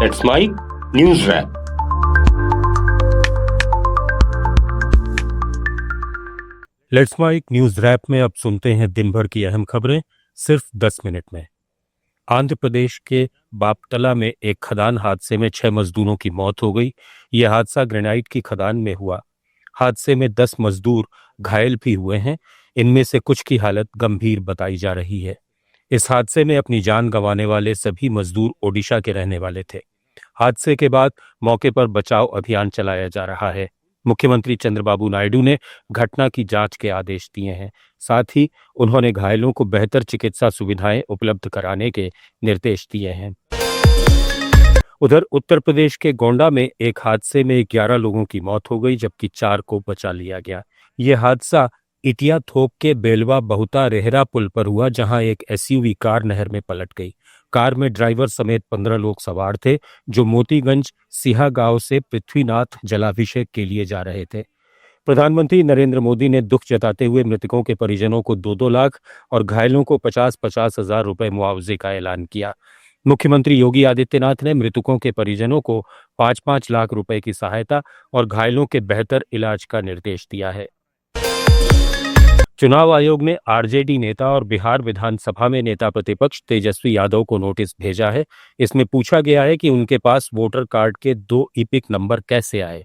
It's my news wrap. Let's mike news wrap में अब सुनते हैं दिन भर की अहम खबरें सिर्फ 10 मिनट में। आंध्र प्रदेश के बापतला में एक खदान हादसे में 6 मजदूरों की मौत हो गई। यह हादसा ग्रेनाइट की खदान में हुआ। हादसे में 10 मजदूर घायल भी हुए हैं। इनमें से कुछ की हालत गंभीर बताई जा रही है। इस हादसे में अपनी जान गंवाने वाले सभी मजदूर ओडिशा के रहने वाले थे। हादसे के बाद मौके पर बचाव अभियान चलाया जा रहा है। मुख्यमंत्री चंद्रबाबू नायडू ने घटना की जांच के आदेश दिए हैं। साथ ही उन्होंने घायलों को बेहतर चिकित्सा सुविधाएं उपलब्ध कराने के निर्देश दिए हैं। उधर उत्तर प्रदेश के गोंडा में एक हादसे में 11 लोगों की मौत हो गई, जबकि 4 को बचा लिया गया। यह हादसा इटिया थोक के बेलवा बहुता रेहरा पुल पर हुआ, जहां एक एसयूवी कार नहर में पलट गई। कार में ड्राइवर समेत 15 लोग सवार थे, जो मोतीगंज सिहा गांव से पृथ्वीनाथ जलाभिषेक के लिए जा रहे थे। प्रधानमंत्री नरेंद्र मोदी ने दुख जताते हुए मृतकों के परिजनों को 2-2 लाख और घायलों को 50-50 हजार रुपए मुआवजे का ऐलान किया। मुख्यमंत्री योगी आदित्यनाथ ने मृतकों के परिजनों को 5-5 लाख रुपए की सहायता और घायलों के बेहतर इलाज का निर्देश दिया है। चुनाव आयोग ने आरजेडी नेता और बिहार विधानसभा में नेता प्रतिपक्ष तेजस्वी यादव को नोटिस भेजा है। इसमें पूछा गया है कि उनके पास वोटर कार्ड के 2 ईपिक नंबर कैसे आए।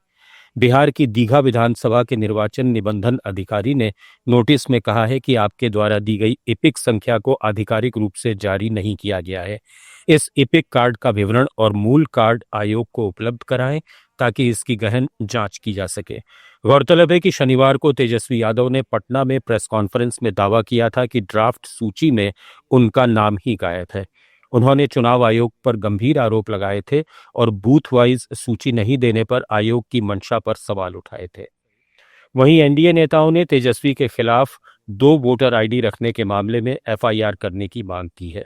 बिहार की दीघा विधानसभा के निर्वाचन निबंधन अधिकारी ने नोटिस में कहा है कि आपके द्वारा दी गई ईपिक संख्या को आधिकारिक रूप से जारी नहीं किया गया है। इस ईपिक कार्ड का विवरण और मूल कार्ड आयोग को उपलब्ध कराएं ताकि इसकी गहन जांच की जा सके। गौरतलब है कि शनिवार को तेजस्वी यादव ने पटना में प्रेस कॉन्फ्रेंस में दावा किया था कि ड्राफ्ट सूची में उनका नाम ही गायब है। उन्होंने चुनाव आयोग पर गंभीर आरोप लगाए थे और बूथ वाइज सूची नहीं देने पर आयोग की मंशा पर सवाल उठाए थे। वहीं एनडीए नेताओं ने तेजस्वी के खिलाफ 2 वोटर आईडी रखने के मामले में एफआईआर करने की मांग की है।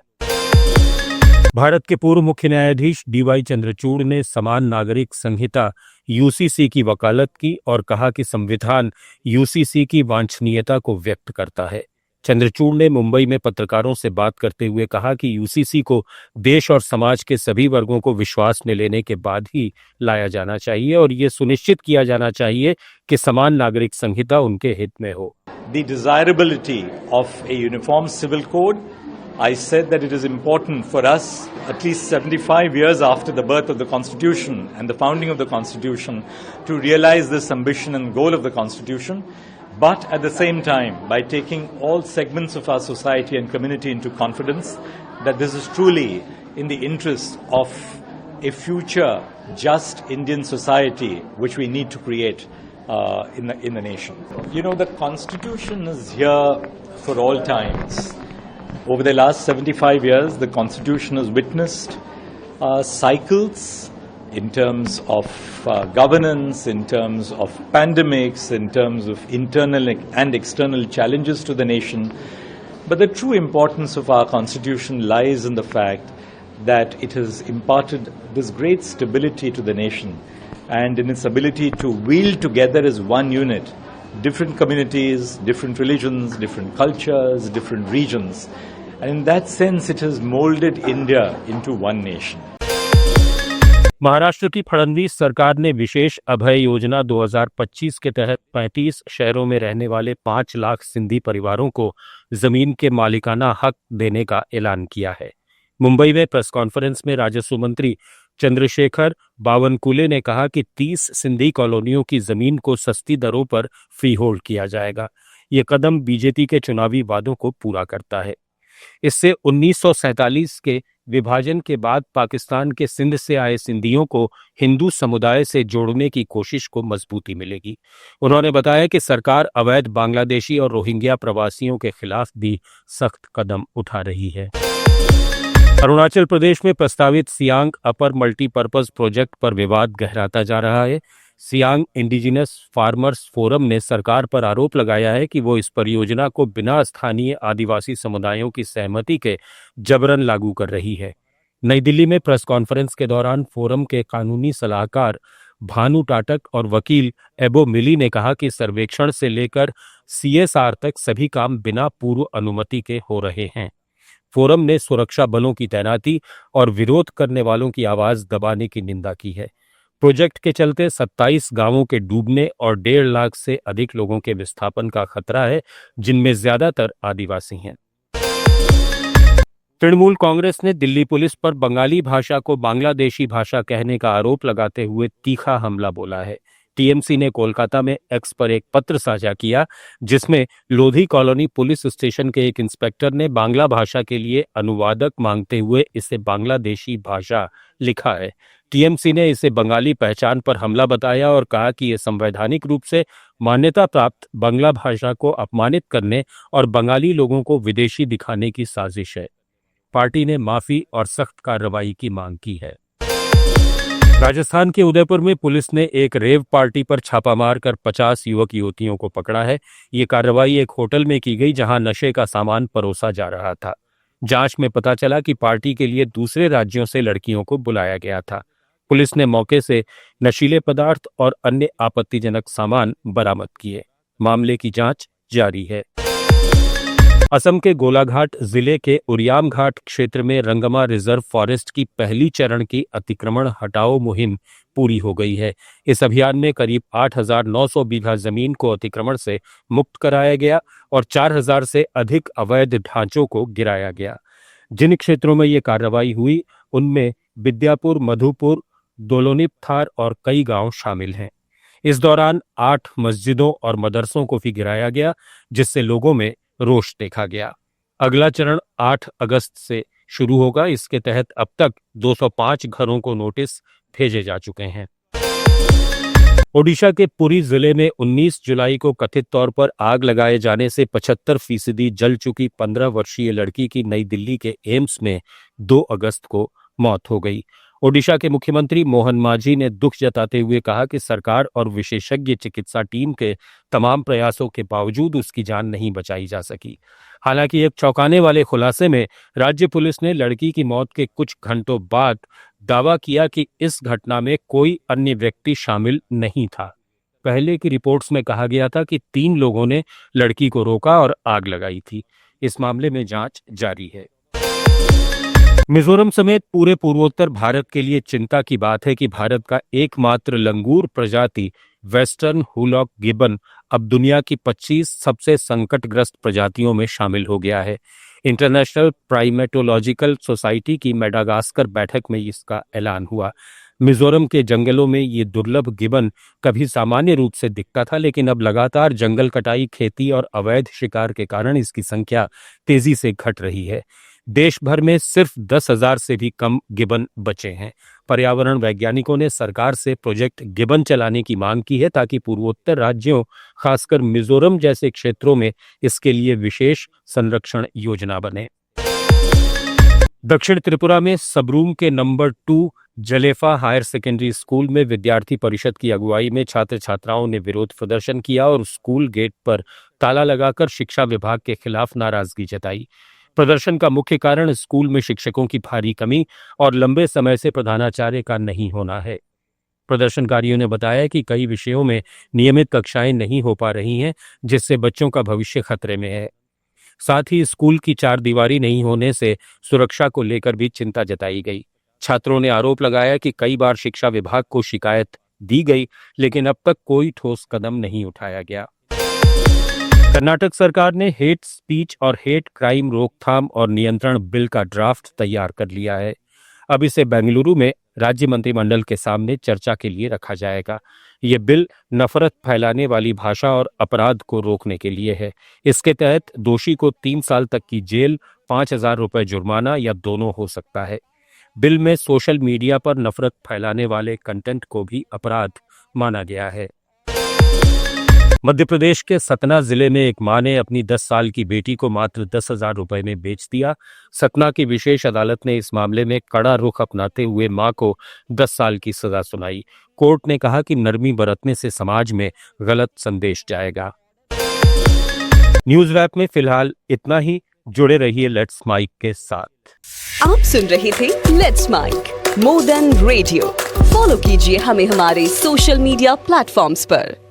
भारत के पूर्व मुख्य न्यायाधीश डीवाई चंद्रचूड़ ने समान नागरिक संहिता यूसीसी की वकालत की और कहा कि संविधान यूसीसी की वांछनीयता को व्यक्त करता है। चंद्रचूड़ ने मुंबई में पत्रकारों से बात करते हुए कहा कि यूसीसी को देश और समाज के सभी वर्गों को विश्वास में लेने के बाद ही लाया जाना चाहिए और ये सुनिश्चित किया जाना चाहिए कि समान नागरिक संहिता उनके हित में हो। The desirability of a uniform civil code, I said that it is important for us, at least 75 years after the birth of the Constitution and the founding of the Constitution, to realize this ambition and goal of the Constitution, but at the same time, by taking all segments of our society and community into confidence, that this is truly in the interest of a future just Indian society, which we need to create in the nation. You know, the Constitution is here for all times. Over the last 75 years, the Constitution has witnessed cycles in terms of governance, in terms of pandemics, in terms of internal and external challenges to the nation. But the true importance of our Constitution lies in the fact that it has imparted this great stability to the nation and in its ability to wield together as one unit different communities, different religions, different cultures, different regions. And in that sense, it has molded India into one nation. Maharashtra की फडणवीस सरकार ने विशेष अभय योजना 2025 के तहत 35 शहरों में रहने वाले 5 लाख सिंधी परिवारों को जमीन के मालिकाना हक देने का ऐलान किया है। मुंबई में प्रेस कॉन्फ्रेंस में राजस्व मंत्री चंद्रशेखर बावनकुले ने कहा कि 30 सिंधी कॉलोनियों की जमीन को सस्ती दरों पर फ्री होल्ड किया जाएगा। ये कदम बीजेपी के चुनावी वादों को पूरा करता है। इससे 1947 के विभाजन के बाद पाकिस्तान के सिंध से आए सिंधियों को हिंदू समुदाय से जोड़ने की कोशिश को मजबूती मिलेगी। उन्होंने बताया कि सरकार अवैध बांग्लादेशी और रोहिंग्या प्रवासियों के खिलाफ भी सख्त कदम उठा रही है। अरुणाचल प्रदेश में प्रस्तावित सियांग अपर मल्टीपर्पज प्रोजेक्ट पर विवाद गहराता जा रहा है। सियांग इंडिजिनस फार्मर्स फोरम ने सरकार पर आरोप लगाया है कि वो इस परियोजना को बिना स्थानीय आदिवासी समुदायों की सहमति के जबरन लागू कर रही है। नई दिल्ली में प्रेस कॉन्फ्रेंस के दौरान फोरम के कानूनी सलाहकार भानु टाटक और वकील एबो मिली ने कहा कि सर्वेक्षण से लेकर सीएसआर तक सभी काम बिना पूर्व अनुमति के हो रहे हैं। फोरम ने सुरक्षा बलों की तैनाती और विरोध करने वालों की आवाज दबाने की निंदा की है। प्रोजेक्ट के चलते 27 गांवों के डूबने और 1.5 लाख से अधिक लोगों के विस्थापन का खतरा है, जिनमें ज्यादातर आदिवासी हैं। तृणमूल कांग्रेस ने दिल्ली पुलिस पर बंगाली भाषा को बांग्लादेशी भाषा कहने का आरोप लगाते हुए तीखा हमला बोला है। टीएमसी ने कोलकाता में एक्स पर एक पत्र साझा किया, जिसमें लोधी कॉलोनी पुलिस स्टेशन के एक इंस्पेक्टर ने बांग्ला भाषा के लिए अनुवादक मांगते हुए इसे बांग्लादेशी भाषा लिखा है। टीएमसी ने इसे बंगाली पहचान पर हमला बताया और कहा कि यह संवैधानिक रूप से मान्यता प्राप्त बांग्ला भाषा को अपमानित करने और बंगाली लोगों को विदेशी दिखाने की साजिश है। पार्टी ने माफी और सख्त कार्रवाई की मांग की है। राजस्थान के उदयपुर में पुलिस ने एक रेव पार्टी पर छापा मारकर 50 युवक युवतियों को पकड़ा है। ये कार्रवाई एक होटल में की गई, जहां नशे का सामान परोसा जा रहा था। जांच में पता चला कि पार्टी के लिए दूसरे राज्यों से लड़कियों को बुलाया गया था। पुलिस ने मौके से नशीले पदार्थ और अन्य आपत्तिजनक सामान बरामद किए। मामले की जांच जारी है। असम के गोलाघाट जिले के उरियाम घाट क्षेत्र में रंगमा रिजर्व फॉरेस्ट की पहली चरण की अतिक्रमण हटाओ मुहिम पूरी हो गई है। इस अभियान में करीब 8,900 बीघा जमीन को अतिक्रमण से मुक्त कराया गया और 4,000 से अधिक अवैध ढांचों को गिराया गया। जिन क्षेत्रों में ये कार्रवाई हुई उनमें विद्यापुर, मधुपुर, दोलोनिपथार और कई गांव शामिल हैं। इस दौरान 8 मस्जिदों और मदरसों को भी गिराया गया, जिससे लोगों में रोष देखा गया। अगला चरण 8 अगस्त से शुरू होगा। इसके तहत अब तक 205 घरों को नोटिस भेजे जा चुके हैं। ओडिशा के पुरी जिले में 19 जुलाई को कथित तौर पर आग लगाए जाने से 75% जल चुकी 15 वर्षीय लड़की की नई दिल्ली के एम्स में 2 अगस्त को मौत हो गई। ओडिशा के मुख्यमंत्री मोहन मांझी ने दुख जताते हुए कहा कि सरकार और विशेषज्ञ चिकित्सा टीम के तमाम प्रयासों के बावजूद उसकी जान नहीं बचाई जा सकी। हालांकि एक चौंकाने वाले खुलासे में राज्य पुलिस ने लड़की की मौत के कुछ घंटों बाद दावा किया कि इस घटना में कोई अन्य व्यक्ति शामिल नहीं था। पहले की रिपोर्ट्स में कहा गया था कि 3 लोगों ने लड़की को रोका और आग लगाई थी। इस मामले में जांच जारी है। मिजोरम समेत पूरे पूर्वोत्तर भारत के लिए चिंता की बात है कि भारत का एकमात्र लंगूर प्रजाति वेस्टर्न हुलॉक गिबन अब दुनिया की 25 सबसे संकटग्रस्त प्रजातियों में शामिल हो गया है। इंटरनेशनल प्राइमेटोलॉजिकल सोसाइटी की मेडागास्कर बैठक में इसका ऐलान हुआ। मिजोरम के जंगलों में ये दुर्लभ गिबन कभी सामान्य रूप से दिखता था, लेकिन अब लगातार जंगल कटाई, खेती और अवैध शिकार के कारण इसकी संख्या तेजी से घट रही है। देश भर में सिर्फ 10,000 से भी कम गिबन बचे हैं। पर्यावरण वैज्ञानिकों ने सरकार से प्रोजेक्ट गिबन चलाने की मांग की है, ताकि पूर्वोत्तर राज्यों, खासकर मिजोरम जैसे क्षेत्रों में इसके लिए विशेष संरक्षण योजना बने। दक्षिण त्रिपुरा में सबरूम के नंबर 2 जलेफा हायर सेकेंडरी स्कूल में विद्यार्थी परिषद की अगुवाई में छात्र छात्राओं ने विरोध प्रदर्शन किया और स्कूल गेट पर ताला लगाकर शिक्षा विभाग के खिलाफ नाराजगी जताई। प्रदर्शन का मुख्य कारण स्कूल में शिक्षकों की भारी कमी और लंबे समय से प्रधानाचार्य का नहीं होना है। प्रदर्शनकारियों ने बताया कि कई विषयों में नियमित कक्षाएं नहीं हो पा रही हैं, जिससे बच्चों का भविष्य खतरे में है। साथ ही स्कूल की 4 दीवारी नहीं होने से सुरक्षा को लेकर भी चिंता जताई गई। छात्रों ने आरोप लगाया कि कई बार शिक्षा विभाग को शिकायत दी गई, लेकिन अब तक कोई ठोस कदम नहीं उठाया गया। कर्नाटक सरकार ने हेट स्पीच और हेट क्राइम रोकथाम और नियंत्रण बिल का ड्राफ्ट तैयार कर लिया है। अब इसे बेंगलुरु में राज्य मंत्रिमंडल के सामने चर्चा के लिए रखा जाएगा। ये बिल नफरत फैलाने वाली भाषा और अपराध को रोकने के लिए है। इसके तहत दोषी को 3 साल तक की जेल, 5,000 रुपए जुर्माना या दोनों हो सकता है। बिल में सोशल मीडिया पर नफरत फैलाने वाले कंटेंट को भी अपराध माना गया है। मध्य प्रदेश के सतना जिले में एक मां ने अपनी 10 साल की बेटी को मात्र 10,000 रुपए में बेच दिया। सतना की विशेष अदालत ने इस मामले में कड़ा रुख अपनाते हुए मां को 10 साल की सजा सुनाई। कोर्ट ने कहा कि नरमी बरतने से समाज में गलत संदेश जाएगा। न्यूज रैप में फिलहाल इतना ही। जुड़े रहिए लेट्स माइक के साथ। आप सुन रहे थे let's mike more than radio. Follow कीजिए हमें हमारे सोशल मीडिया प्लेटफॉर्म्स पर।